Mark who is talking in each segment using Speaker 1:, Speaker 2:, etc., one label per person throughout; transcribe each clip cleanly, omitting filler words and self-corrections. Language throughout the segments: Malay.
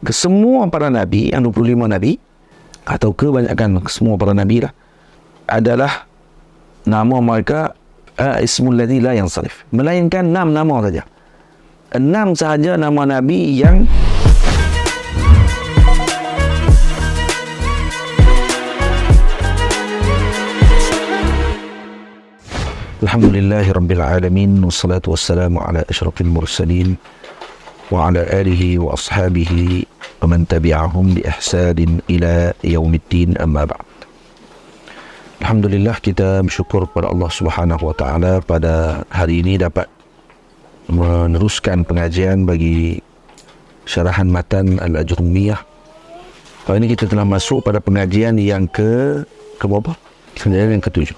Speaker 1: Kesemua para nabi, yang 25 nabi, atau kebanyakan semua para nabi lah, adalah nama mereka ismul ladzi la yansarif, melainkan 6 nama saja. 6 sahaja nama nabi yang Alhamdulillahirabbil alamin, wassalatu wassalamu ala asyrafil mursalin wa ala alihi wa ashabihi wa man tabi'ahum bi ihsanin ila yaumiddin, amma ba'd. Alhamdulillah, kita bersyukur kepada Allah Subhanahu wa taala pada hari ini dapat meneruskan pengajian bagi syarahan matan Al-Ajrumiyah. Kali ini kita telah masuk pada pengajian yang ke berapa? Pengajian yang ke-7.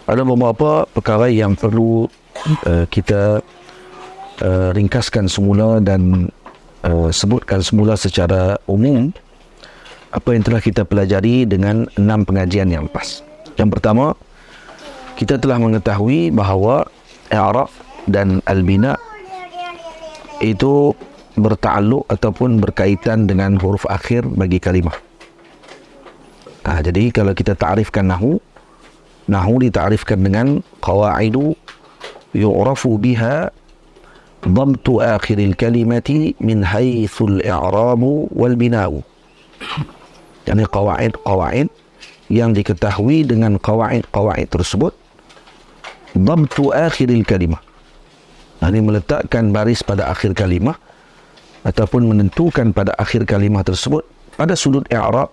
Speaker 1: Ada beberapa perkara yang perlu kita ringkaskan semula dan sebutkan semula secara umum apa yang telah kita pelajari dengan 6 pengajian yang lepas. Yang pertama, kita telah mengetahui bahawa i'rab dan al-bina itu bertakluk ataupun berkaitan dengan huruf akhir bagi kalimah. Jadi kalau kita ta'rifkan Nahu ditarifkan dengan qawaidu yu'rafu biha dhamtu akhiril kalimati min haythul i'rabu wal bina'u. Yani qawaid yang diketahui dengan qawaid tersebut, dhamtu akhiril kalimah, ini meletakkan baris pada akhir kalimah ataupun menentukan pada akhir kalimah tersebut pada sudut i'rab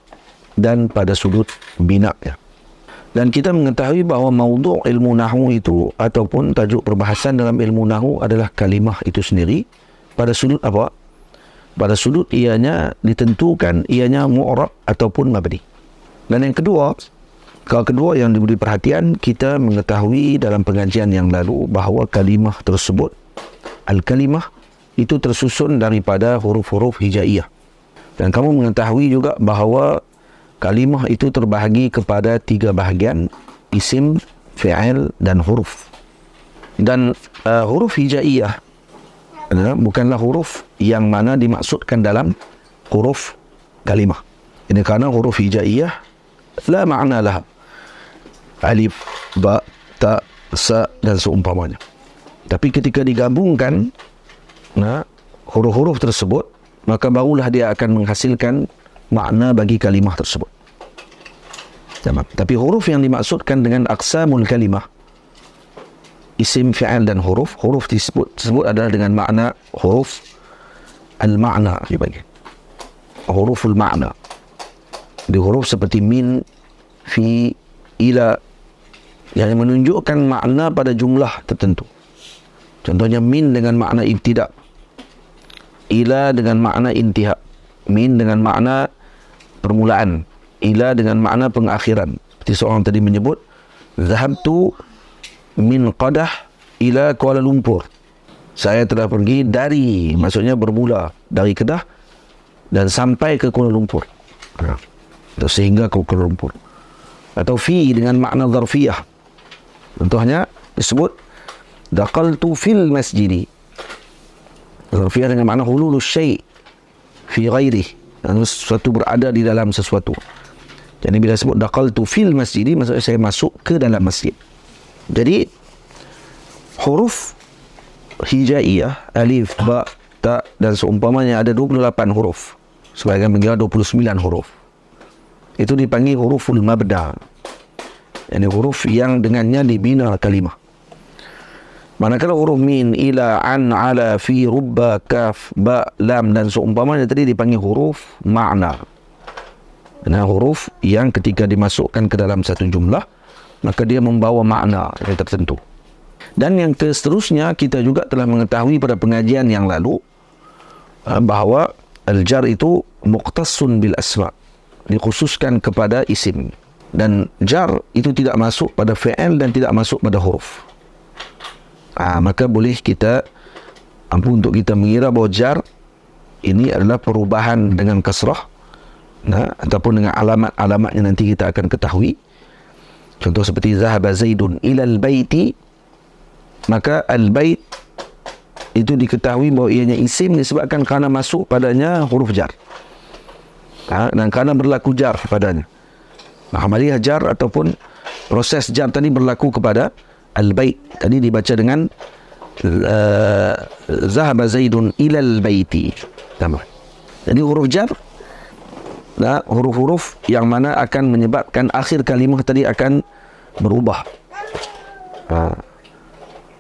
Speaker 1: dan pada sudut bina. Dan kita mengetahui bahawa maudhu' ilmu nahwu itu ataupun tajuk perbahasan dalam ilmu nahwu adalah kalimah itu sendiri pada sudut apa? Pada sudut ianya ditentukan ianya mu'rab ataupun mabni. Dan yang kedua, yang diberi perhatian, kita mengetahui dalam pengajian yang lalu bahawa kalimah tersebut, al-kalimah itu tersusun daripada huruf-huruf hijaiyah. Dan kamu mengetahui juga bahawa kalimah itu terbahagi kepada 3 bahagian, isim, fi'il dan huruf. Dan huruf hijaiyah bukanlah huruf yang mana dimaksudkan dalam huruf kalimah. Ini kerana huruf hijaiyah la ma'na laha, alif, ba, ta, sa dan seumpamanya. Tapi ketika digabungkan huruf-huruf tersebut, maka barulah dia akan menghasilkan makna bagi kalimah tersebut. Tapi huruf yang dimaksudkan dengan aqsamul kalimah, isim, fi'al dan huruf tersebut adalah dengan makna huruf al-ma'na, dibagi huruful ma'na. Di huruf seperti min, fi, ila yang menunjukkan makna pada jumlah tertentu. Contohnya min dengan makna ibtida', ila dengan makna intiha', min dengan makna permulaan, ila dengan makna pengakhiran. Seperti seorang tadi menyebut, zahabtu min Qadah ila Kuala Lumpur. Saya telah pergi dari, maksudnya bermula dari Kedah dan sampai ke Kuala Lumpur. Sehingga ke Kuala Lumpur. Atau fi dengan makna zarfiyah. Contohnya disebut daqaltu fil masjidi. Zarfiyah dengan makna hululus syai' fi ghairihi, sesuatu berada di dalam sesuatu. Jadi bila sebut daqaltu fil masjidi, maksudnya saya masuk ke dalam masjid. Jadi huruf hijaiyah, alif, ba, ta dan seumpamanya ada 28 huruf. Sebagian mengira 29 huruf. Itu dipanggil huruful mabda. Yani huruf yang dengannya dibina kalimah. Manakala huruf min, ila, an, ala, fi, rubba, kaf, ba, lam dan seumpamanya tadi dipanggil huruf makna. Nah, huruf yang ketika dimasukkan ke dalam satu jumlah, maka dia membawa makna yang tertentu. Dan yang seterusnya, kita juga telah mengetahui pada pengajian yang lalu bahawa al-jar itu muqtassun bil asma', dikhususkan kepada isim. Dan jar itu tidak masuk pada fi'il dan tidak masuk pada huruf. Maka boleh kita untuk kita mengira bahawa jar ini adalah perubahan dengan kasrah, ataupun dengan alamat-alamat yang nanti kita akan ketahui. Contoh seperti zahaba zaidun ilal baiti, maka al-bait itu diketahui bahawa ianya isim disebabkan kerana masuk padanya huruf jar, dan kerana berlaku jar padanya. Amaliyah jar ataupun proses jar tadi berlaku kepada al-bait. Tadi dibaca dengan zahaba Zaidun ilal baiti. Jadi huruf jar, huruf-huruf yang mana akan menyebabkan akhir kalimah tadi akan berubah.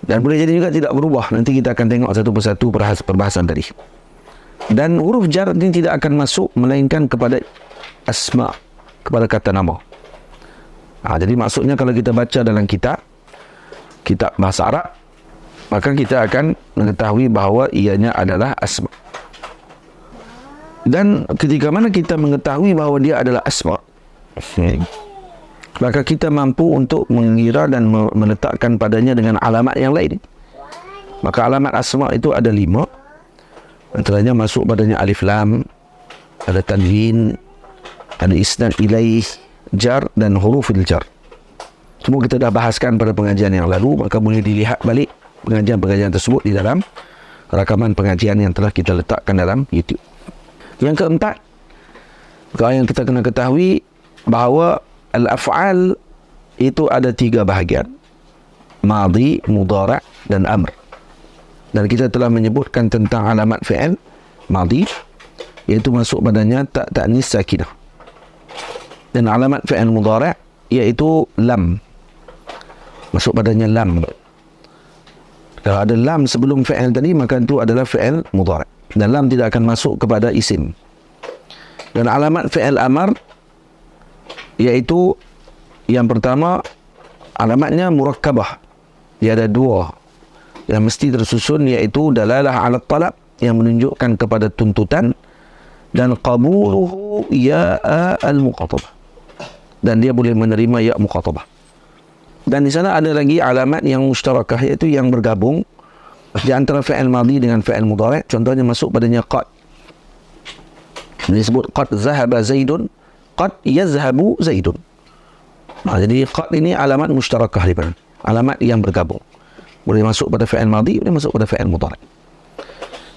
Speaker 1: Dan boleh jadi juga tidak berubah. Nanti kita akan tengok satu persatu perbahasan tadi. Dan huruf jar ini tidak akan masuk melainkan kepada asma, kepada kata nama. Jadi maksudnya kalau kita baca dalam kitab bahasa Arab, maka kita akan mengetahui bahawa ianya adalah asma. Dan ketika mana kita mengetahui bahawa dia adalah asma, maka kita mampu untuk mengira dan meletakkan padanya dengan alamat yang lain. Maka alamat asma itu ada 5. Antaranya masuk padanya alif lam, ada tanwin, ada isnad ilaih, jar dan hurufil jar. Semua kita dah bahaskan pada pengajian yang lalu, maka boleh dilihat balik pengajian-pengajian tersebut di dalam rakaman pengajian yang telah kita letakkan dalam YouTube. Yang keempat, yang kita kena ketahui bahawa al-af'al itu ada 3 bahagian: madhi, mudhari' dan amr. Dan kita telah menyebutkan tentang alamat fi'il madhi, iaitu masuk padanya ta ta'nis sakinah. Dan alamat fi'il mudhari' iaitu lam, masuk padanya lam. Kalau ada lam sebelum fi'il tadi, maka itu adalah fi'il mudhari'. Dan lam tidak akan masuk kepada isim. Dan alamat fi'il amar, iaitu yang pertama, alamatnya murakkabah. Dia ada 2 yang mesti tersusun, iaitu dalalah ala talab, yang menunjukkan kepada tuntutan, dan qabuluhu ya'a al-muqatabah, dan dia boleh menerima ya' muqatabah. Dan di sana ada lagi alamat yang mustarakah, iaitu yang bergabung di antara fi'il madhi dengan fi'il mudhari'. Contohnya masuk padanya qad. Disebut qad zahaba Zaidun, qad yazhabu Zaidun. Jadi qad ini alamat mustarakah di mana? Alamat yang bergabung. Boleh masuk pada fi'il madhi, boleh masuk pada fi'il mudhari'.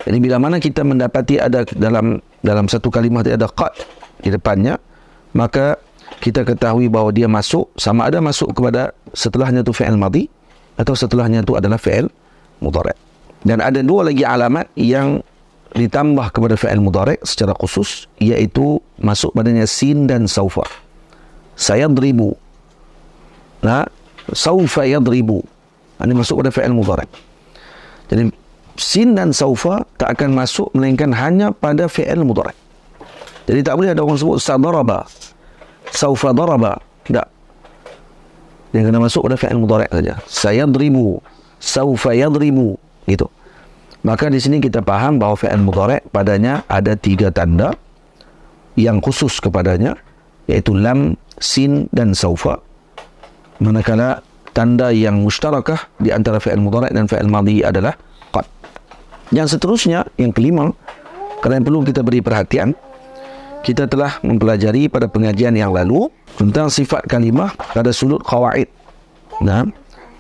Speaker 1: Jadi bila mana kita mendapati ada dalam satu kalimah ada qad di depannya, maka kita ketahui bahawa dia masuk, sama ada masuk kepada setelahnya tu fi'il madhi atau setelahnya tu adalah fi'il mudhari'. Dan ada 2 lagi alamat yang ditambah kepada fi'il mudhari' secara khusus, iaitu masuk padanya sin dan saufa. Sayadribu, saufa yadribu, ini masuk pada fi'il mudhari'. Jadi sin dan saufa tak akan masuk melainkan hanya pada fi'il mudhari'. Jadi tak boleh ada orang sebut sadaraba, saufa daraba, tak. Dia kena masuk pada fi'il mudhari' saja. Sayadribu, saufa yadribu, gitu. Maka di sini kita faham bahawa fi'il mudhari' padanya ada 3 tanda yang khusus kepadanya, iaitu lam, sin dan saufa. Manakala tanda yang mustarakah di antara fi'il mudhari' dan fi'il madhi adalah qad. Yang seterusnya, yang kelima, kerana perlu kita beri perhatian, kita telah mempelajari pada pengajian yang lalu tentang sifat kalimah pada sudut qawaid.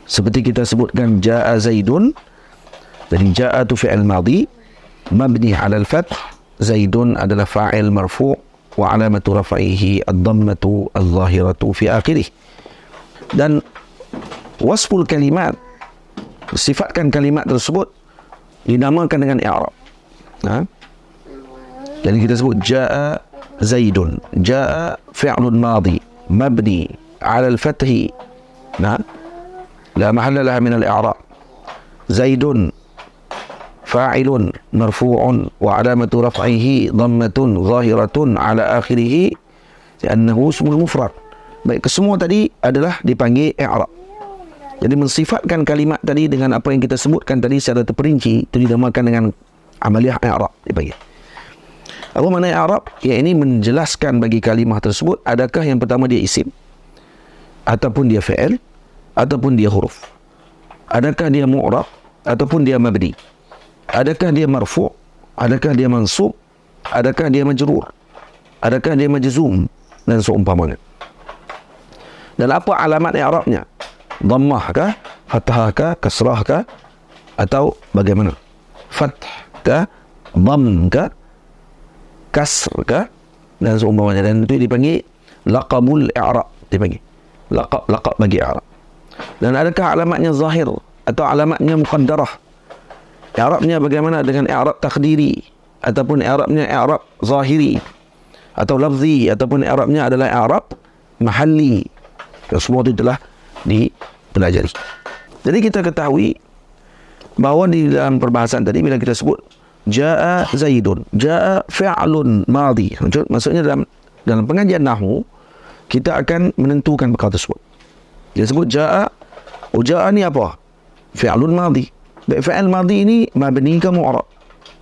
Speaker 1: Seperti kita sebutkan ja'a Zaidun. Jadi ja'a tu fi'il madhi mabni 'ala al-fath, Zaidun adalah fa'il marfu' wa 'alamatu raf'ihi ad-dhammatu adh-dhahiratu fi akhirih. Dan wasful kalimat, sifatkan kalimat tersebut dinamakan dengan i'rab. Jadi kita sebut ja'a Zaidun, ja'a fi'lun madhi mabni 'ala al-fathi, la mahalla laha min al-i'rab. Zaidun fa'ilun marfu'un wa 'alamatu raf'ihi dhammatun zahiratun 'ala akhirih li'annahu ismul mufrad. Baik, kesemua tadi adalah dipanggil i'rab. Jadi mensifatkan kalimat tadi dengan apa yang kita sebutkan tadi secara terperinci, itu dinamakan dengan amaliyah i'rab dipanggil. Apa makna i'rab? Ya, ini menjelaskan bagi kalimah tersebut adakah yang pertama dia isim, ataupun dia fi'il, ataupun dia huruf. Adakah dia mu'rab ataupun dia mabni. Adakah dia marfu', adakah dia mansub, adakah dia majrur, adakah dia majzum, dan seumpamanya. Dan apa alamat i'rabnya? Dhammah kah, fathah kah, kasrah kah, atau bagaimana? fath ke, dham ke, kasr ke, dan seumpamanya. Dan itu dipanggil laqabul i'rab, dipanggil laqab bagi i'rab. Dan adakah alamatnya zahir atau alamatnya muqaddarah? I'rabnya bagaimana dengan i'rab takdiri ataupun i'rabnya i'rab zahiri atau lafzi ataupun i'rabnya adalah i'rab mahalli? Semua itu telah dipelajari. Jadi kita ketahui bahawa di dalam perbahasan tadi bila kita sebut jaa zaidun, jaa fi'lun madhi, maksudnya dalam pengajian nahwu kita akan menentukan perkara tersebut. Dia sebut jaa, jaa ni apa? Fi'lun madhi. Baik, fi'il madhi ini mabni ke mu'rab?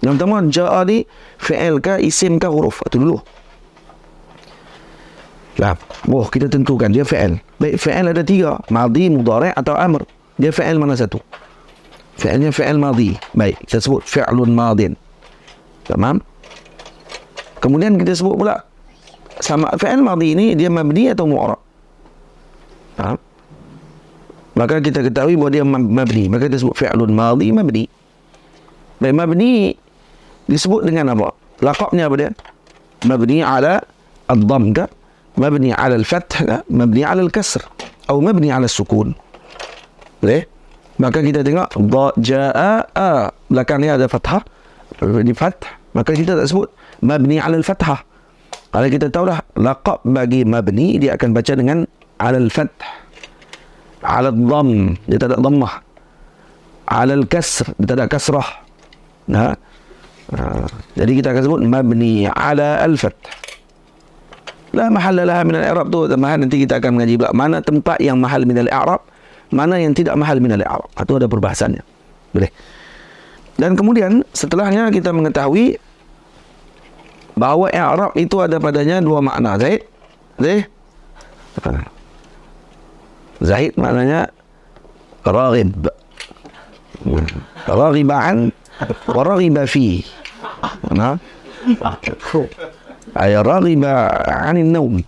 Speaker 1: Yang pertama, jaa ni fi'il ke isim ke huruf? Itu dulu. Kita tentukan dia fi'il. Baik, fi'il ada 3, madhi, mudhari' atau amr. Dia fi'il mana satu? Fi'ilnya fi'il madhi. Baik, kita sebut fi'lun madhin. Tamam? Kemudian kita sebut pula sama fi'il madhi ini dia mabni atau mu'rab? Maka kita ketahui bahawa dia mabni. Maka kita sebut fi'lun madhi mabni. Baik, mabni disebut dengan apa? Laqabnya apa dia? Mabni ala ad-dhamm ke? Mabni ala al-fath ke? Mabni ala al-kasr? Atau mabni ala al-sukun? Boleh? Maka kita tengok jaa, belakangnya ada fathah, di fath, maka kita tak sebut mabni ala al-fathah. Kalau kita tahulah laqab bagi mabni dia akan baca dengan ala al-fath, ala al-dhamm, dia tak ada dhammah, ala al-kasr, dia tak ada kasrah. Jadi kita akan sebut mabni ala al-fath. La mahalla laha min al-i'rab tu, nanti kita akan mengaji pula mana tempat yang mahal min al-i'rab, mana yang tidak mahal min al-i'rab. Itu ada perbahasannya. Boleh. Dan kemudian setelahnya kita mengetahui bahawa i'rab itu ada padanya 2 makna. Zahid maknanya raghib. Raghiban wa raghiba fi. Ay raghiba 'anil nawm.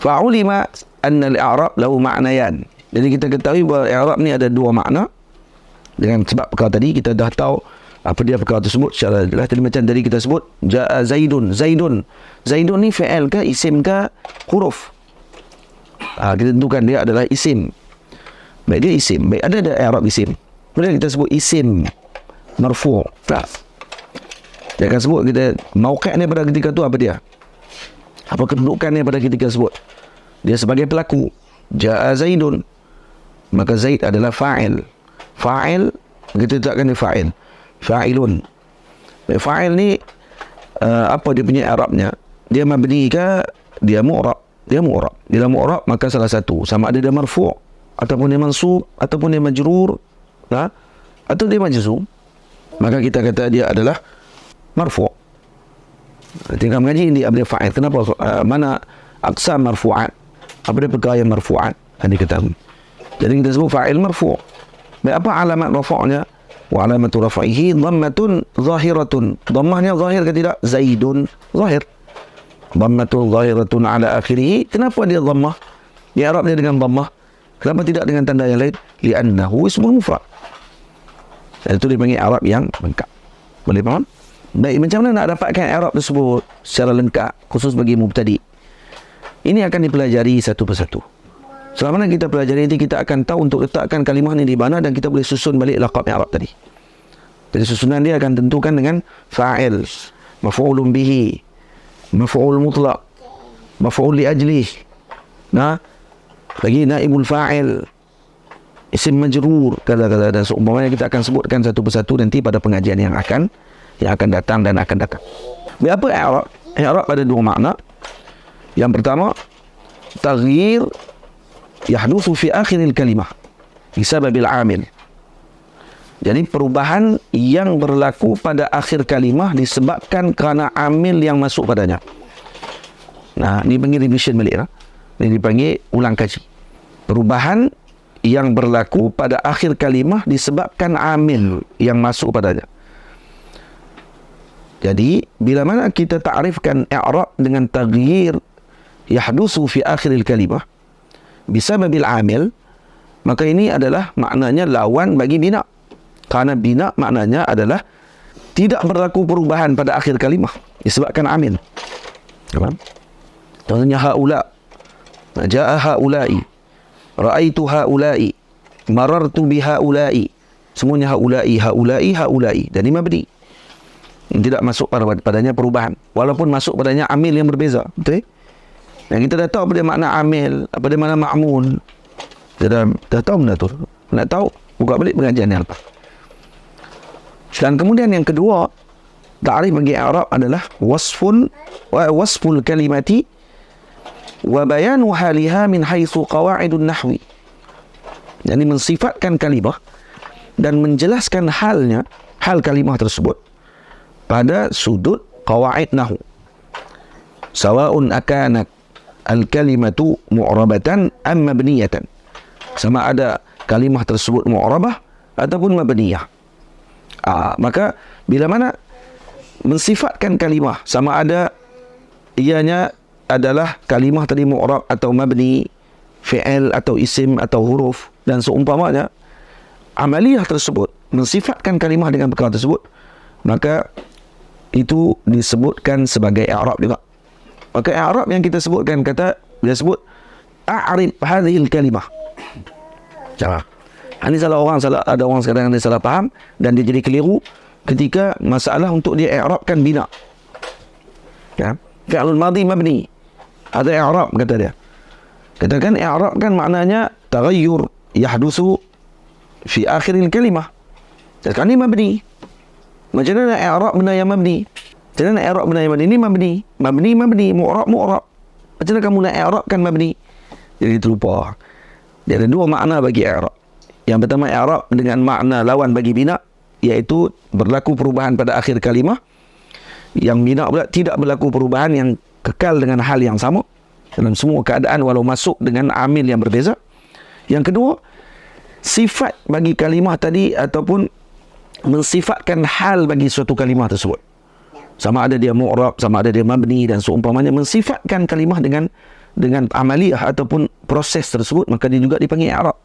Speaker 1: Fa'ulima anna al-i'rab lahu ma'nayan. Jadi kita ketahui bahawa i'rab ni ada 2 makna. Dengan sebab perkara tadi kita dah tahu apa dia perkara tersebut secara jelas. Tadi macam tadi kita sebut jaa zaidun. Zaidun ni fi'il ke isim ke huruf? Kita tentukan dia adalah isim. Baik, dia isim. Baik, ada i'rab isim. Kemudian kita sebut isim marfu'. Dia akan sebut kita mauqi' pada ketika tu apa dia? Apa kedudukannya pada ketika tersebut? Dia sebagai pelaku. Jaa zaidun, maka zaid adalah fa'il. Fa'il kita letakkan dia fa'il. Fa'ilun. Fa'il ni apa dia punya i'rabnya? Dia mabni ke dia mu'rab? Dia mu'rab. Dia mu'rab maka salah satu, sama ada dia marfu' ataupun dia mansub ataupun dia majrur, atau dia majzum, maka kita kata dia adalah marfu'. Tinggal mengaji ini apa dia fa'il. Kenapa? Mana aqsam marfu'at? Apa dia perkara yang marfu'at? Ini ketahui. Jadi kita sebut fa'il marfu'. Baik, apa alamat rafa'nya? Wa alamatu raf'ihi dhammatun zahiratun. Dhammahnya zahir ke tidak? Zaidun zahir. Dhammatun zahiratun ala akhirih. Kenapa dia dhammah? Dia i'rab dia dengan dhammah. Kenapa tidak dengan tanda yang lain? Li'annahu ismul mufrad. Itu dipanggil i'rab yang lengkap. Boleh faham? Baik, macam mana nak dapatkan i'rab tersebut secara lengkap khusus bagi mubtadi? Ini akan dipelajari satu persatu. Selama mana kita pelajari nanti kita akan tahu untuk letakkan kalimah ni di mana dan kita boleh susun balik laqab i'rab tadi. Jadi susunan dia akan tentukan dengan fa'il, maf'ulun bihi, maf'ul mutlaq, maf'ul li ajlih. Lagi naibul fa'il, isim majrur, kata-kata dan seumpamanya kita akan sebutkan satu persatu nanti pada pengajian yang akan datang dan akan datang. Apa i'rab? I'rab ada 2 makna. Yang pertama, taghyir yahdutsu fi akhiril kalimah bisababil amil. Jadi perubahan yang berlaku pada akhir kalimah disebabkan kerana amil yang masuk padanya. Ini panggil revision balik. Ini dipanggil ulang kaji. Perubahan yang berlaku pada akhir kalimah disebabkan amil yang masuk padanya. Jadi bila mana kita ta'rifkan i'rab dengan taghyir yahdutsu fi akhiril kalimah bisababil amil, maka ini adalah maknanya lawan bagi bina. Kerana bina maknanya adalah tidak berlaku perubahan pada akhir kalimah disebabkan amil. Faham? Contohnya haula, jaa haulai, raaitu haulai, marartu bihaulai. Semuanya haulai, haulai, haulai. Dan ini mabni. Tidak masuk padanya perubahan. Walaupun masuk padanya amil yang berbeza. Betul? Yang kita dah tahu apa dia makna amil, apa dia makna ma'mun. Kita dah tahu benda tu. Nak tahu, buka balik pengajian yang lepas. Dan kemudian yang kedua, ta'rif bagi i'rab adalah wasful kalimati wa bayanu haliha min haitsu qawaidun nahwi. Jadi mensifatkan kalimah dan menjelaskan hal kalimah tersebut pada sudut qawaid nahwu. Sawa'un akanat al-kalimatu mu'rabatan am mabniyatan. Sama ada kalimah tersebut mu'rabah ataupun mabniyah. Maka bila mana mensifatkan kalimah, sama ada ianya adalah kalimah tadi mu'rab atau mabni, fi'il atau isim atau huruf dan seumpamanya, amaliyah tersebut mensifatkan kalimah dengan perkara tersebut, maka itu disebutkan sebagai i'rab juga. Maka i'rab yang kita sebutkan, kata bila sebut a'rib hadhil kalimah. Cara ini salah orang, ada orang sekarang dia salah faham dan dia jadi keliru ketika masalah untuk dia i'rabkan bina. Ya, fi'lul madhi mabni. Ada i'rab kata dia. Katakan i'rab kan maknanya taghayyur yahdusu fi akhiril kalimah. Sekarang ini mabni. Macam mana i'rab benda yang mabni? Macam mana i'rab benda yang mabni? Ini mabni. Mabni, mu'rab. Macam mana kamu nak i'rabkan mabni? Jadi terlupa. Dia ada dua makna bagi i'rab. Yang pertama i'rab dengan makna lawan bagi bina, iaitu berlaku perubahan pada akhir kalimah. Yang bina pula tidak berlaku perubahan, yang kekal dengan hal yang sama dalam semua keadaan walau masuk dengan amil yang berbeza. Yang kedua, sifat bagi kalimah tadi ataupun mensifatkan hal bagi suatu kalimah tersebut. Sama ada dia mu'rab, sama ada dia mabni dan seumpamanya, mensifatkan kalimah dengan amaliyah ataupun proses tersebut, maka dia juga dipanggil i'rab.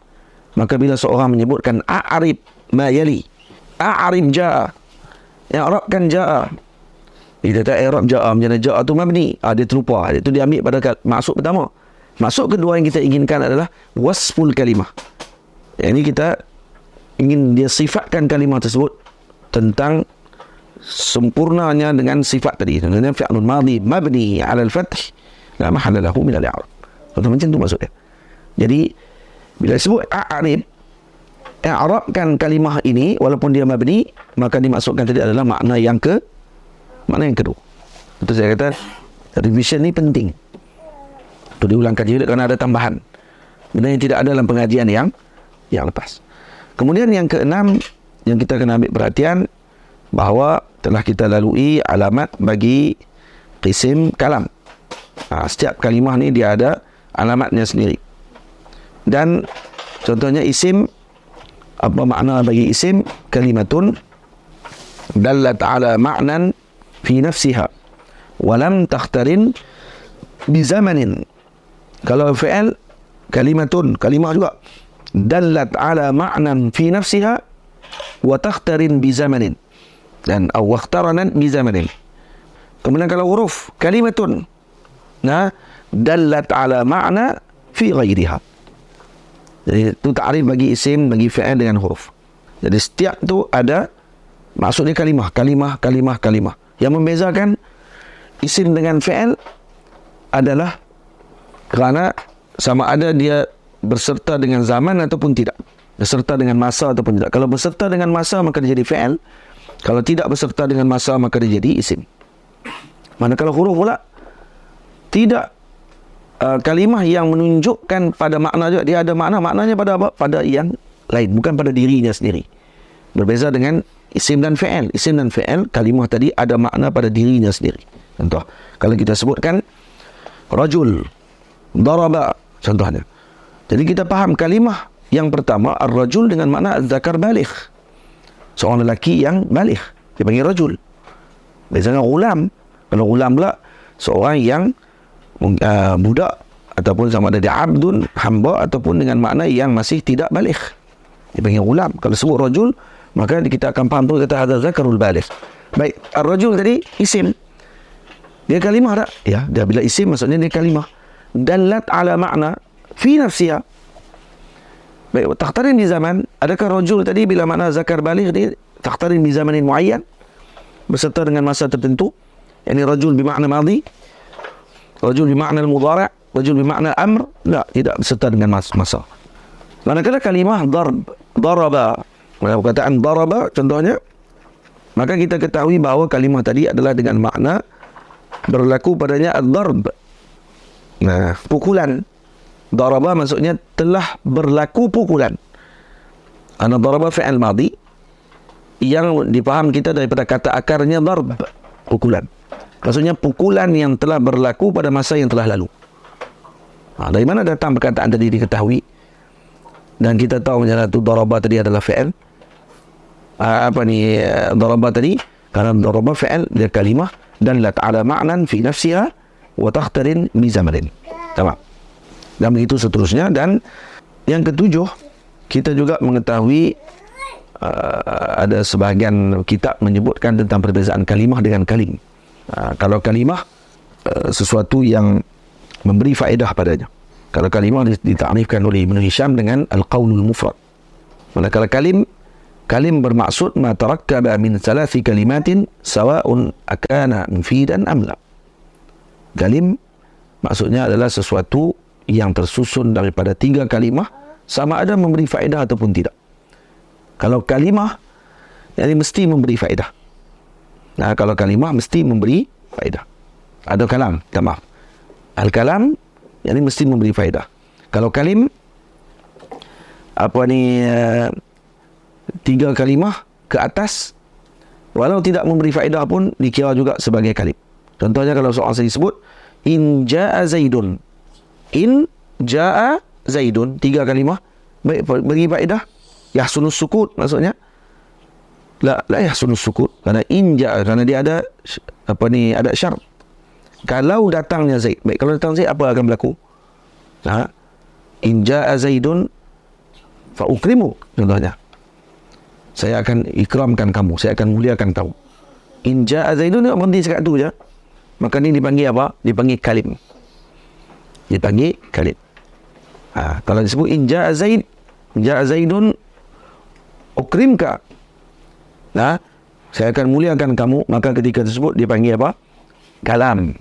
Speaker 1: Maka bila seorang menyebutkan a'rib ma yali, a'rib ja'a, i'rabkan ja'a. Dia kata i'rab ja'a, macam mana ja'a tu mabni, dia terlupa. Itu dia ambil pada maksud pertama. Maksud kedua yang kita inginkan adalah wasful kalimah. Yang ini kita ingin dia sifatkan kalimah tersebut tentang sempurnanya dengan sifat tadi. Contohnya fi'lun madhi mabni 'ala al-fath la mahalla lahu min al-i'rab. Macam tu maksudnya. Jadi bila disebut a'rib, i'rabkan kalimah ini walaupun dia mabni, maka dimaksudkan tadi adalah makna yang kedua. Itu saya kata revision ni penting. Itu diulang kaji kerana ada tambahan. Benda yang tidak ada dalam pengajian yang lepas. Kemudian yang keenam yang kita kena ambil perhatian, bahawa telah kita lalui alamat bagi qisim kalam. Setiap kalimah ni dia ada alamatnya sendiri. Dan contohnya isim, apa makna bagi isim? Kalimatun dallat ala ma'nan fi nafsiha wa lam takhtarin bi zamanin. Kalau fi'il, kalimatun, kalimah juga, dallat ala ma'nan fi nafsiha wa takhtarin bi zamanin, dan aw ikhtaranan bi zamanin. Kemudian kalau huruf, kalimatun dallat ala ma'na fi ghairiha. Jadi itu ta'rif bagi isim, bagi fi'il dengan huruf. Jadi setiap tu ada maksudnya kalimah. Yang membezakan isim dengan fi'il adalah kerana sama ada dia berserta dengan zaman ataupun tidak, berserta dengan masa ataupun tidak. Kalau berserta dengan masa maka dia jadi fi'il. Kalau tidak berserta dengan masa maka dia jadi isim. Manakala huruf pula tidak, kalimah yang menunjukkan pada makna juga, dia ada maknanya pada apa? Pada yang lain, bukan pada dirinya sendiri. Berbeza dengan isim dan fi'il. Isim dan fi'il, kalimah tadi ada makna pada dirinya sendiri. Contoh, kalau kita sebutkan rajul, daraba, contohnya. Jadi kita faham kalimah yang pertama, ar-rajul, dengan makna zakar baligh, seorang lelaki yang baligh, dia panggil rajul. Beza dengan ghulam. Kalau ghulam pula seorang yang budak, ataupun sama ada dia abdun, hamba, ataupun dengan makna yang masih tidak baligh, dia panggil ghulam. Kalau sebut rajul, Maka kita akan faham tu kata hadza zakarul baligh. Baik, ar-rajul tadi isim. Dia kalimah tak? Ya, dia bila isim maksudnya dia kalimah. Dallat ala makna fi nafsiha. Baik, takhtarin di zaman, adakah rajul tadi bila makna zakar baligh dia takhtarin di zamanin muayyan berserta dengan masa tertentu? Yani rajul bermakna madhi, rajul bermakna al-mudhari', rajul bermakna amr? La, tidak berserta dengan masa. Manakala kalimah daraba, perkataan daraba contohnya, maka kita ketahui bahawa kalimah tadi adalah dengan makna berlaku padanya ad-darb. Nah, pukulan. Daraba maksudnya telah berlaku pukulan. Ana daraba fi'il madhi yang dipaham kita daripada kata akarnya darb, pukulan. Maksudnya pukulan yang telah berlaku pada masa yang telah lalu. Dari mana datang perkataan tadi diketahui? Dan kita tahu macam tu daraba tadi adalah fi'il. Daraba tadi karena daraba fi'il dia kalimah dan la ta'ala ma'nan fi nafsiha wa takhtarin bi zamanin. Tamam. Dan begitu seterusnya. Dan yang ketujuh, kita juga mengetahui ada sebahagian kitab menyebutkan tentang perbezaan kalimah dengan kalim. Kalau kalimah sesuatu yang memberi faedah padanya. Kalau kalimah ditakrifkan oleh Ibn Hisham dengan al-qaulul mufrad. Manakala kalim bermaksud ma tarakkaba min thalathi kalimatin sawa'un akana mufidan am la. Kalim maksudnya adalah sesuatu yang tersusun daripada 3 kalimah sama ada memberi faedah ataupun tidak. Kalau kalimah jadi mesti memberi faedah. Nah, kalau kalimah mesti memberi faedah. Ada kalam, maaf. Al-kalam jadi mesti memberi faedah. Kalau kalim 3 kalimah ke atas, walau tidak memberi faedah pun dikira juga sebagai kalim. Contohnya kalau soal saya disebut in ja'a zaidun. In ja'a zaidun, 3 kalimah bagi faedah. Yahsunus sukut maksudnya. La yahsunus sukut kerana in ja'a, kerana dia ada ada syarat. Kalau datangnya Zaid, baik, kalau datang Zaid apa akan berlaku? In ja'a zaidun fa ukrimu, contohnya. Saya akan ikramkan kamu, saya akan muliakan kamu. In ja'a zaidun, dia berhenti sekat tu je. Maka ni dipanggil apa? Dipanggil kalim. Dipanggil kalim. Kalau disebut in ja'a zaidun ukrimka. Saya akan muliakan kamu, maka ketika tersebut dipanggil apa? Kalam.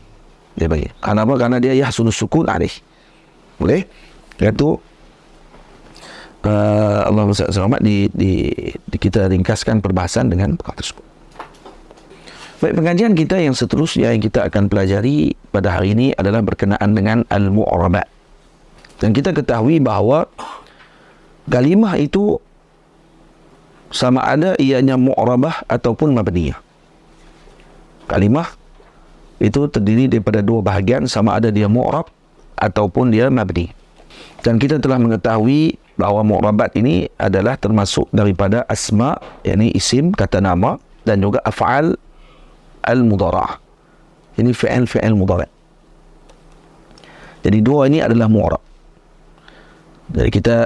Speaker 1: Dia panggil. Kenapa? Karena dia yahsunus sukun alih. Boleh? Iaitu Allahumma selamat kita ringkaskan perbahasan dengan perkara tersebut. Baik, pengajian kita yang seterusnya yang kita akan pelajari pada hari ini adalah berkenaan dengan al-mu'rabat. Dan kita ketahui bahawa kalimah itu sama ada ianya mu'rabah ataupun mabniyah. Kalimah itu terdiri daripada 2 bahagian, sama ada dia mu'rab ataupun dia mabni. Dan kita telah mengetahui bahawa mu'rabat ini adalah termasuk daripada asma, yakni isim, kata nama, dan juga af'al al-mudhara'ah. Ini fi'il mudhari'. Jadi 2 ini adalah mu'rab. Jadi kita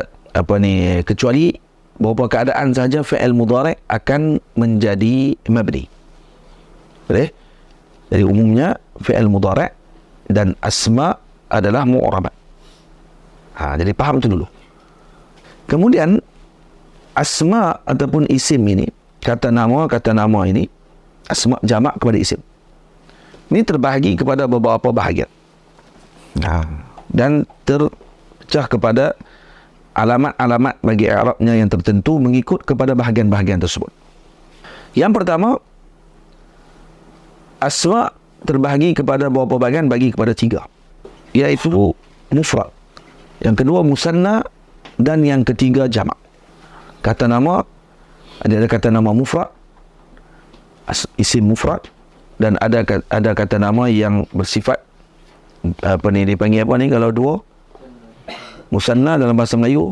Speaker 1: kecuali beberapa keadaan saja fi'il mudhari' akan menjadi mabni. Boleh? Jadi umumnya fi'il mudhari' dan asma adalah mu'rabat. Jadi faham itu dulu. Kemudian asma ataupun isim ini, kata nama ini, asma jamak kepada isim. Ini terbahagi kepada beberapa bahagian. Dan terpecah kepada alamat-alamat bagi i'rabnya yang tertentu mengikut kepada bahagian-bahagian tersebut. Yang pertama, asma terbahagi kepada beberapa bahagian bagi kepada 3, iaitu mufrad. Yang kedua musanna, dan yang ketiga jamak. Kata nama, ada kata nama mufrad, isim mufrad, dan ada kata nama yang bersifat dipanggil apa ni kalau 2 musanna dalam bahasa Melayu.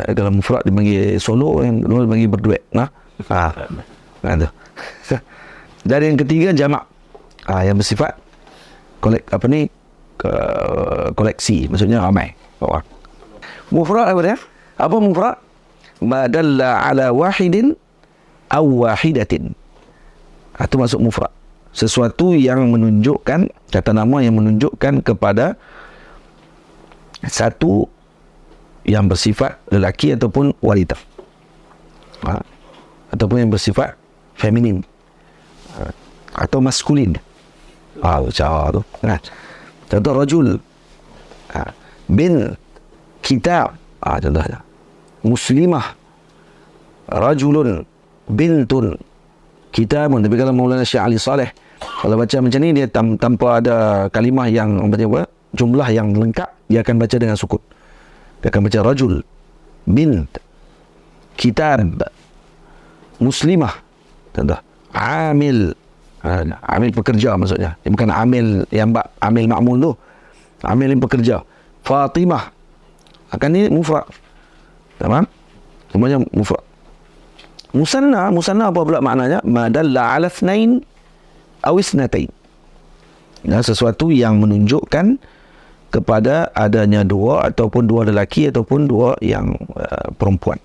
Speaker 1: Dalam mufrad dipanggil solo, yang kedua dipanggil berduet. Dan yang ketiga jamak, yang bersifat koleksi, maksudnya ramai orang. Mufrad apa dia? Apa mufrad? ma dalla ala wahidin aw wahidatin. Itu masuk mufrad. Sesuatu yang menunjukkan, kata nama yang menunjukkan kepada satu yang bersifat lelaki ataupun wanita, ataupun yang bersifat feminin, atau maskulin. Cara tu kan. Contoh rajul, bin, kitab, contohnya muslimah, rajulun, bintun, kitabun. Tapi kalau Maulana Syekh Ali Saleh, kalau baca macam ni, dia tanpa ada kalimah yang apa, jumlah yang lengkap, dia akan baca dengan sukun. Dia akan baca rajul, bint, kitab, muslimah, contoh amil. Amil pekerja maksudnya. Dia bukan amil yang amil ma'mul tu. Amil yang pekerja. Fatimah. Akan ni mufrad. Tamam? Semuanya mufrad. Musanna apa pula maknanya? Ma dalla ala ithnain aw isnatain. Sesuatu yang menunjukkan kepada adanya dua, ataupun dua lelaki, ataupun dua yang perempuan.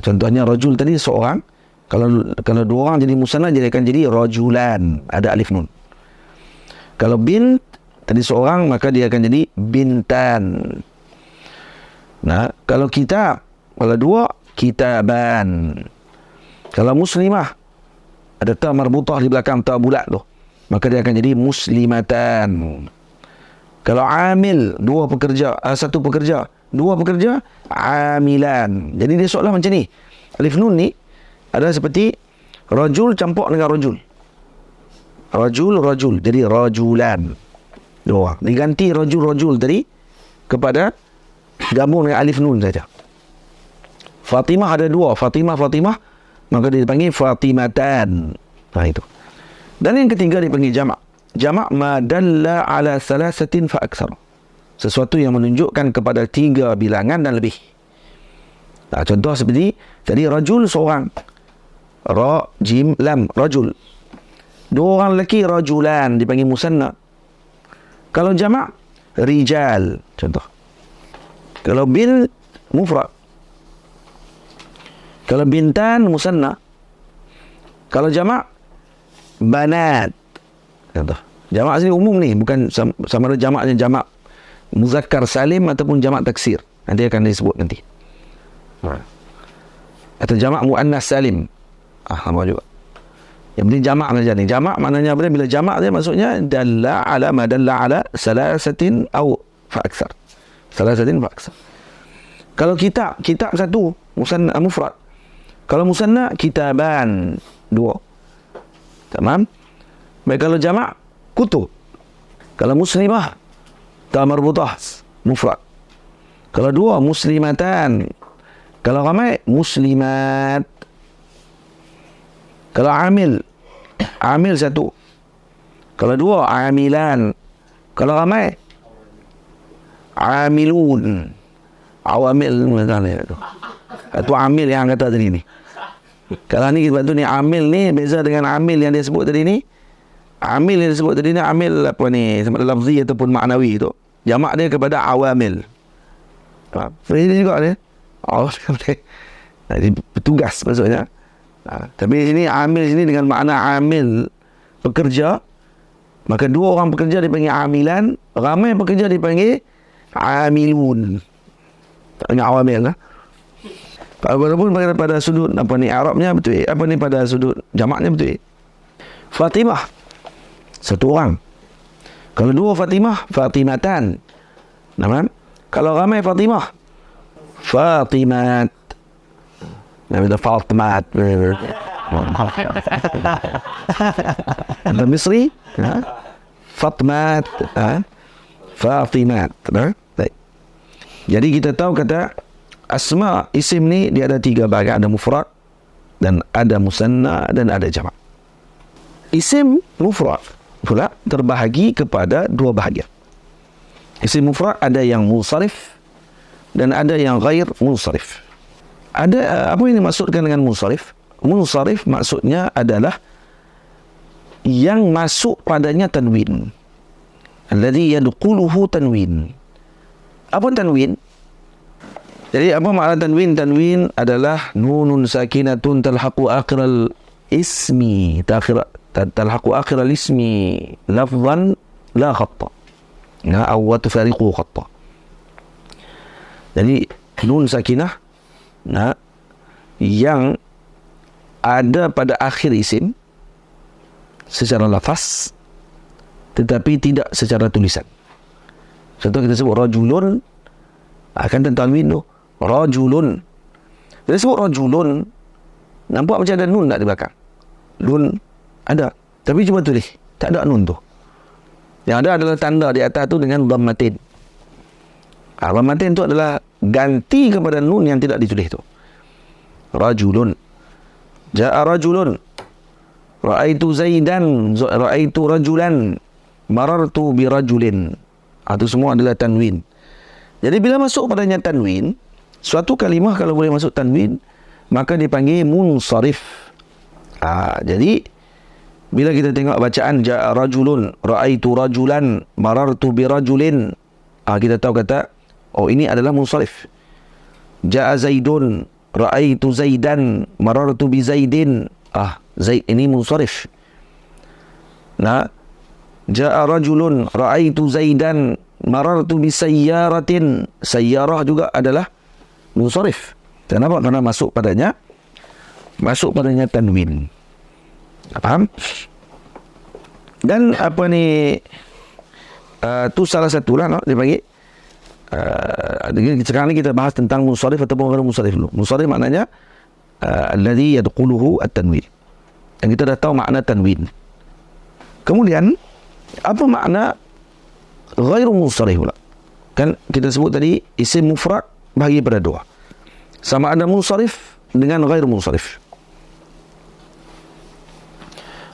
Speaker 1: Contohnya rajul tadi seorang. Kalau dua orang jadi musanna, jadi akan jadi rajulan, ada alif nun. Kalau bint tadi seorang, maka dia akan jadi bintan. Nah, kalau kitab, kalau dua, kitaban. Kalau muslimah, ada ta marbutah di belakang ta bulat tu, maka dia akan jadi muslimatan. Kalau amil, satu pekerja, dua pekerja, amilan. Jadi dia seolah macam ni. Alif nun ni adalah seperti rajul campur dengan rajul. Rajul. Jadi rajulan. Dua. Diganti rajul tadi kepada gabung dengan alif nun saja. Fatimah ada dua. Fatimah. Maka dia dipanggil Fatimatan. Itu. Dan yang ketiga dipanggil jamak. Jamak ma dalla ala salasatin fa aksar. Sesuatu yang menunjukkan kepada 3 bilangan dan lebih. Contoh seperti tadi rajul seorang. Ra, jim, lam, rajul. 2 orang lelaki, rajulan, dipanggil musanna. Kalau jamak, rijal, contoh. Kalau bil, mufrad. Kalau bintan, musanna. Kalau jamak, banat, contoh. Jamak sini umum ni, bukan sama ada jamaknya jamak muzakkar salim ataupun jamak taksir. Nanti akan disebut nanti. Atau jamak muannas salim. Sama juga. Yang penting jamak saja ni. Jamak maknanya apa? Bila jamak dia maksudnya dalla ala ma dalla ala salasatin aw fa aksar. Salasatin fa aksar. Kalau kitab satu, musanna mufrad. Kalau musanna kitaban, 2. Tamam? Baik, kalau jamak kutub. Kalau muslimah ta marbutah, mufrad. Kalau 2, muslimatan. Kalau ramai, muslimat. Kalau amil 1. Kalau 2, amilan. Kalau ramai, amilun. Awamil itu amil yang kata tadi ni. Kalau ni kita bantu ni amil ni beza dengan amil yang dia sebut tadi ni. Amil yang disebut tadi ni amil apa ni, sama ada lafzi ataupun maknawi tu. Jamak dia kepada awamil. Ini juga dia. Jadi petugas maksudnya. Tapi sini amil sini dengan makna amil pekerja. Maka 2 orang pekerja dipanggil amilan, ramai pekerja dipanggil amilun. Tak ingat awamil lah. Walaupun pada sudut apa ni Arabnya betul. Apa ni pada sudut jamaknya betul. Fatimah 1 orang. Kalau 2 Fatimah, Fatimatan. Nampak? Kalau ramai Fatimah, Fatimat. Nama dia Fatimat. Ada Misri, Fatimat, Fatimat. Baik. Jadi kita tahu kata asma isim ni dia ada 3 bahagian, ada mufrad dan ada musanna dan ada jamak. Isim mufrad pula terbahagi kepada 2 bahagian. Isim mufrad ada yang munsharif dan ada yang ghair munsharif. Ada apa yang dimaksudkan dengan munsharif? Munsharif maksudnya adalah yang masuk padanya tanwin. Alladhi yadkhuluhu tanwin. Apa tanwin? Jadi apa makna tanwin? Tanwin adalah nunun sakinatun talhaqu akhiral ismi, talhaqu akhiral ismi lafzan la khatta. Ya, aw tufariqu khatta. Jadi nun sakinah yang ada pada akhir isim secara lafaz tetapi tidak secara tulisan. Contoh kita sebut rajulun, akan tanwin tu rajulun. Kita sebut rajulun, nampak macam ada nun tak di belakang? Nun ada, tapi cuma tulis, tak ada nun tu. Yang ada adalah tanda di atas tu dengan dhammatin. Dhammatin tu adalah ganti kepada nun yang tidak ditulis tu. Rajulun, ja'a rajulun, ra'aitu zaidan, ra'aitu rajulan, marartu bi rajulin. Itu semua adalah tanwin. Jadi bila masuk padanya tanwin, suatu kalimah kalau boleh masuk tanwin, maka dipanggil munsharif. Jadi bila kita tengok bacaan ja'a rajulun, ra'aitu rajulan, marartu bi rajulin, kita tahu kata ini adalah munsharif. Ja'a zaidun, ra'aitu zaidan, marartu bi zaidin. Zaid ini munsharif. Ja'a rajulun, ra'aitu zaidan, marartu bi sayyaratin. Sayyarah juga adalah munsharif. Kenapa? Karena masuk padanya tanwin. Faham? Dan apa ni, tu salah satu lah dia bagi. Sekarang ni kita bahas tentang munsharif ataupun ghairu munsharif dulu. Munsharif maknanya alladhi yadkhuluhu at-tanwin. Dan kita dah tahu makna tanwin. Kemudian apa makna ghairu munsharif pula? Kan kita sebut tadi isim mufrad bahagi pada dua. Sama ada munsharif dengan ghairu munsharif.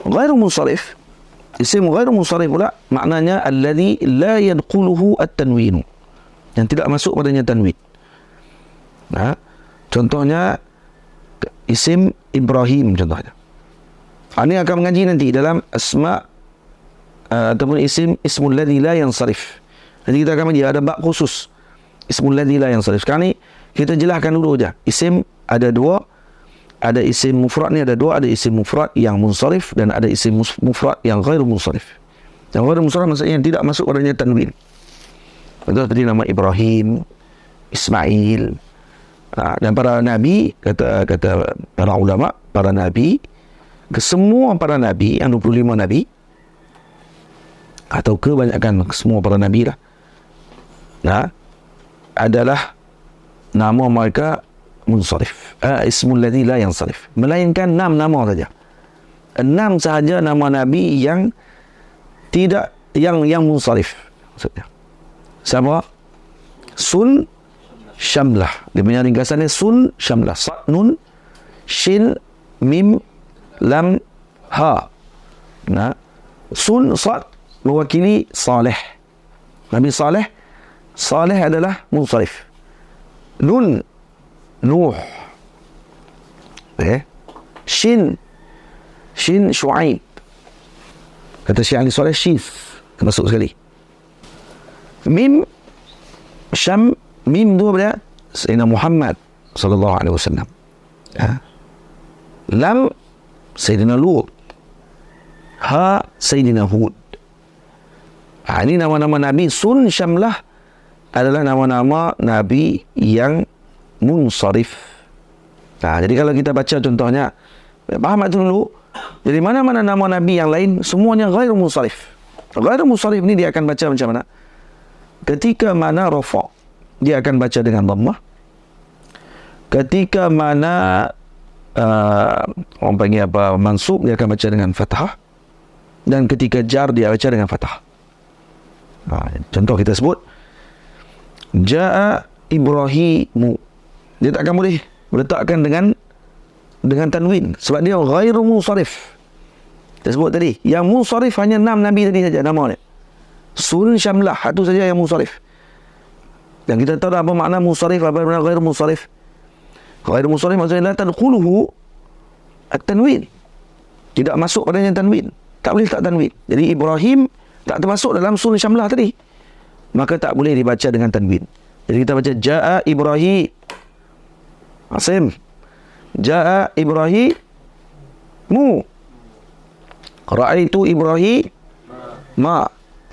Speaker 1: Ghairu munsharif, isim ghairu munsharif pula maknanya alladhi la yadkhuluhu at-tanwin, yang tidak masuk padanya tanwin. Contohnya isim Ibrahim contohnya. Ini akan mengaji nanti dalam asma ataupun ismul ladzi la yansarif. Nanti kita akan mengaji ada bab khusus ismul ladzi la yansarif. Sekarang ni kita jelaskan dulu aja. Isim ada dua. Ada isim mufrad ni ada dua. Ada isim mufrad yang munsharif dan ada isim mufrad yang ghairu munsharif. Yang ghairu munsharif maksudnya yang tidak masuk padanya tanwin. Contoh tadi nama Ibrahim, Ismail. Dan para nabi, kata para ulama, para nabi, kesemua para nabi, yang 25 nabi, atau kebanyakan semua para nabi lah, adalah nama mereka munsharif. Ismul ladzi la yansarif. Melainkan 6 nama saja. 6 sahaja nama nabi yang tidak, yang munsharif. Maksudnya sama sun syamlah. Dia punya ringkasannya sun syamlah. Sad, nun, shin, mim, lam, ha. Sun, sad mewakili Saleh. Nabi Saleh. Saleh adalah munsharif. Nun, Nuh. Shin Shu'aib. Kata Syekh Ali Saleh, Syith masuk sekali. Mim, Syam, mim dua pada Sayyidina Muhammad sallallahu alaihi wasallam. Lam, Sayyidina Lut. Ha, Sayyidina Hud. Ini nama-nama Nabi. Sun Syamlah adalah nama-nama Nabi yang munsharif. Jadi kalau kita baca contohnya, faham itu dulu. Jadi mana-mana nama Nabi yang lain semuanya ghairu munsharif. Ghairu munsharif ni dia akan baca macam mana? Ketika mana rafa, dia akan baca dengan dhammah. Ketika mana orang panggil apa, mansub, dia akan baca dengan fathah. Dan ketika jar, dia baca dengan fathah. Contoh kita sebut Ja'a Ibrahimu, dia tak akan boleh meletakkan dengan tanwin sebab dia ghairu munsharif. Kita sebut tadi yang munsharif hanya 6 nabi tadi saja nama dia. Sun Syamlah, itu saja yang munsharif. Dan kita tahu apa makna munsharif, apa makna ghairu munsharif. Ghairu munsharif maksudnya la tadkhuluhu at-tanwin, tidak masuk padanya tanwin, tak boleh tak tanwin. Jadi Ibrahim tak termasuk dalam Sun Syamlah tadi, maka tak boleh dibaca dengan tanwin. Jadi kita baca Ja'a Ibrahim, Asim. Ja'a Ibrahimu. Ra'aitu Ibrahima.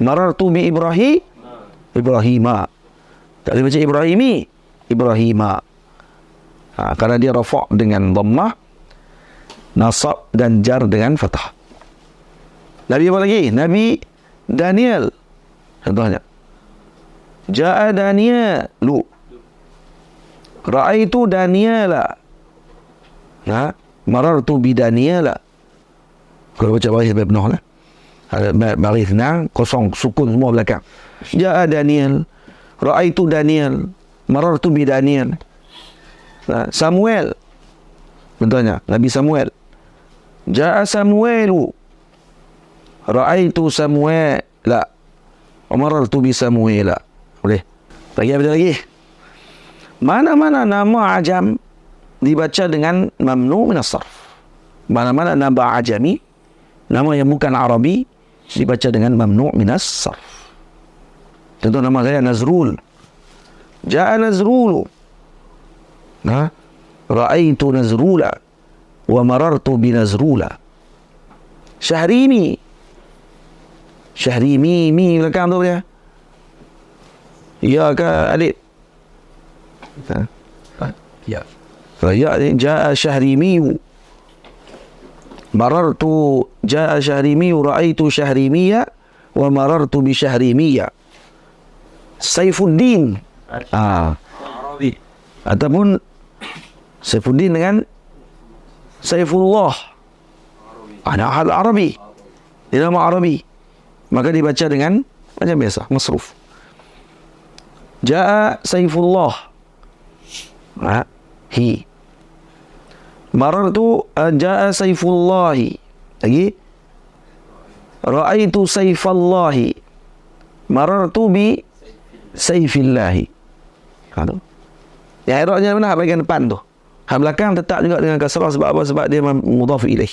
Speaker 1: Marartu bi Ibrahima. Tak boleh baca Ibrahimi. Ibrahima. Karena dia rafa' dengan dhammah, nasab dan jar dengan fathah. Nabi apa lagi? Nabi Daniel. Contohnya. Ja'a Danielu. Ra'aitu Daniela. Marartu bi Daniela. Kalau baca baris penuh lah. Baris nang, kosong, sukun semua belakang. Ja'a Daniel. Ra'aitu Daniel. Marartu bi Daniel. Samuel. Contohnya, Nabi Samuel. Ja'a Samuelu. Ra'aitu Samuela. Marartu bi Samuela. Boleh? Lagi apa lagi? Mana-mana nama ajam dibaca dengan mamnu' min as-sarf. Mana-mana nama ajami, nama yang bukan Arabi, dibaca dengan mamnu' min as-sarf. Contoh nama saya Nazrul. Ja'a Nazrulu. Ra'aitu Nazrula. Wa marartu bi Nazrula. Syahrimi. Syahrimi. Mi belakang tu dia. Ya ke alif? Ya. Ya ni ja'a Syahrimiyu. Marartu ja'a Syahrimiyu. Ra'aitu Syahrimiya. Wa marartu bi Syahrimiya. Saifuddin. Arabi. Ataupun Saifuddin dengan Saifullah. Ada hal Arabi. Dia nama Arabi. Maka dibaca dengan macam biasa, masruf. Ja'a Saifullah. Hi. Marartu ja'a Saifullahi. Lagi. Ra'aitu Saifallahi. Marartu bi Saifillahi. Itu. Yang i'rabnya mana? Bahagian depan tu. Hak belakang tetap juga dengan kasrah. Sebab apa? Sebab dia mudhaf ilaih.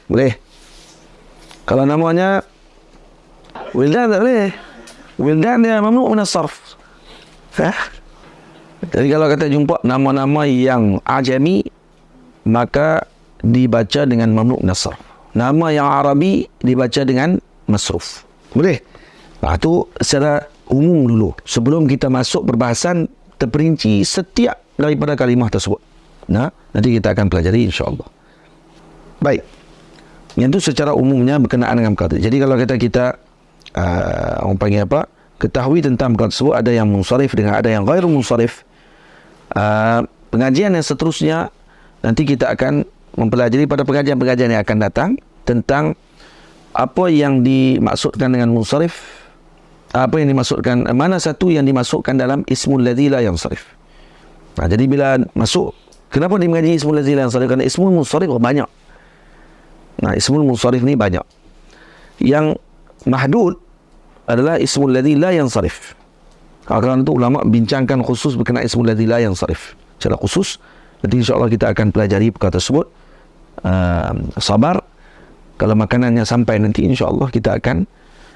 Speaker 1: Boleh? Kalau namanya Wildan tak boleh. Wildan dia mamnu' min as-sarf. Jadi kalau kata jumpa nama-nama yang ajami, maka dibaca dengan mamnu' min as-sarf. Nama yang Arabi dibaca dengan masruf. Boleh? Itu secara umum dulu. Sebelum kita masuk perbahasan terperinci setiap daripada kalimah tersebut. Nanti kita akan pelajari insya-Allah. Baik. Yang itu secara umumnya berkenaan dengan perkara. Jadi kalau kita orang panggil apa? Ketahui tentang perkara tersebut, ada yang munsharif dengan ada yang ghairu munsharif. Pengajian yang seterusnya nanti kita akan mempelajari pada pengajian-pengajian yang akan datang tentang apa yang dimaksudkan dengan munsharif, apa yang dimaksudkan, mana satu yang dimasukkan dalam ismul ladzi la yansharif. Jadi bila masuk, kenapa dia mengaji ismul ladzi la yansharif? Kerana ismul munsharif banyak. Ismul munsharif ni banyak. Yang mahdud adalah ismul ladzi la yansharif. Kerana itu ulama bincangkan khusus berkenaan ismul ladzi la yansharif secara khusus. Nanti insya-Allah kita akan pelajari perkara tersebut. Sabar, kalau makanannya sampai nanti insya-Allah kita akan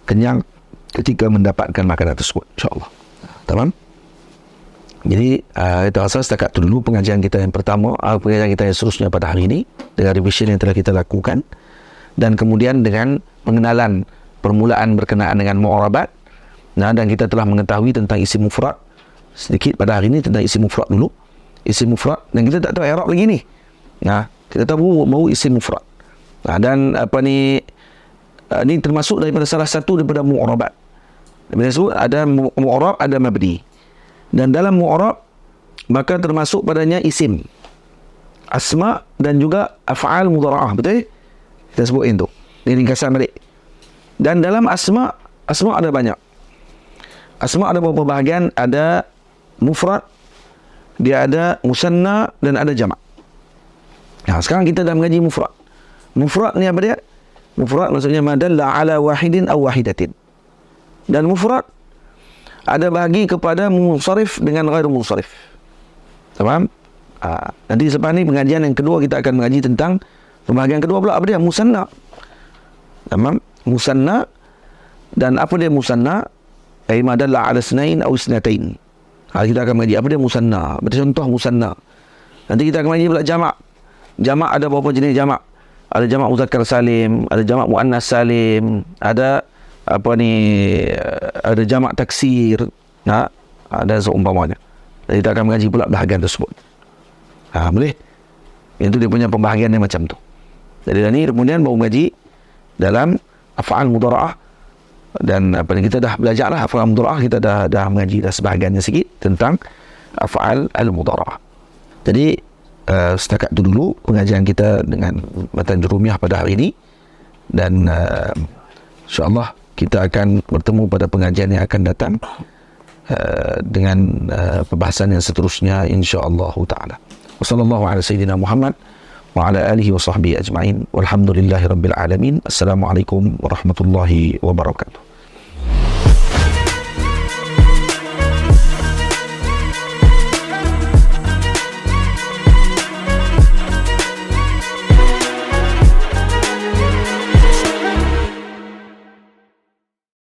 Speaker 1: kenyang ketika mendapatkan makanan tersebut, insya-Allah. Tamam? Jadi itu asal setakat itu dulu pengajian kita yang pertama. Pengajian kita yang seterusnya pada hari ini dengan revision yang telah kita lakukan, dan kemudian dengan pengenalan permulaan berkenaan dengan mu'arabat. Dan kita telah mengetahui tentang isim mufrad sedikit pada hari ini, tentang isim mufrad dulu. Isim mufrad, dan kita tak tahu i'rab lagi ni. Kita tahu baru isim mufrad. Dan ni termasuk daripada salah satu daripada mu'arabat. Daripada ada mu'arab, ada mabni. Dan dalam mu'arab maka termasuk padanya isim, asma dan juga af'al mudhara'ah. Betul? Kita sebutin tu. Ini ringkasan balik. Dan dalam asma ada banyak. Asma ada beberapa bahagian, ada mufrad, dia ada musanna dan ada jamak. Sekarang kita dah mengaji mufrad. Mufrad ni apa dia? Mufrad maksudnya madalla ala wahidin aw wahidatin. Dan mufrad ada bahagi kepada munsharif dengan ghairu munsharif. Faham? Nanti selepas ni pengajian yang kedua kita akan mengaji tentang pembahagian kedua pula, apa dia? Musanna. Tamam? Musanna. Dan apa dia musanna? Ai madalla ala isnain aw isnatain. Kita akan mengaji apa dia musanna. Contoh musanna. Nanti kita akan mengaji pula jamak. Jamak ada berapa jenis jamak? Ada jamak muzakkar salim, ada jamak muannas salim, ada ada jamak taksir. Ada seumpamanya. Jadi kita akan mengaji pula bahagian tersebut. Boleh? Itu dia punya pembahagiannya macam tu. Jadi ni kemudian baru mengaji dalam af'al mudhara'ah, dan kita dah belajar lah af'al mudhara'ah, kita dah mengaji dah sebahagiannya sikit tentang af'al al-mudhara'ah. Jadi setakat itu dulu pengajian kita dengan matan Jurumiyah pada hari ini, dan insya-Allah kita akan bertemu pada pengajian yang akan datang dengan pembahasan yang seterusnya insya-Allah taala. Wassallallahu ala sayyidina Muhammad wa ala alihi wa sahbihi ajma'in walhamdulillahi rabbil alamin. Assalamualaikum warahmatullahi wabarakatuh.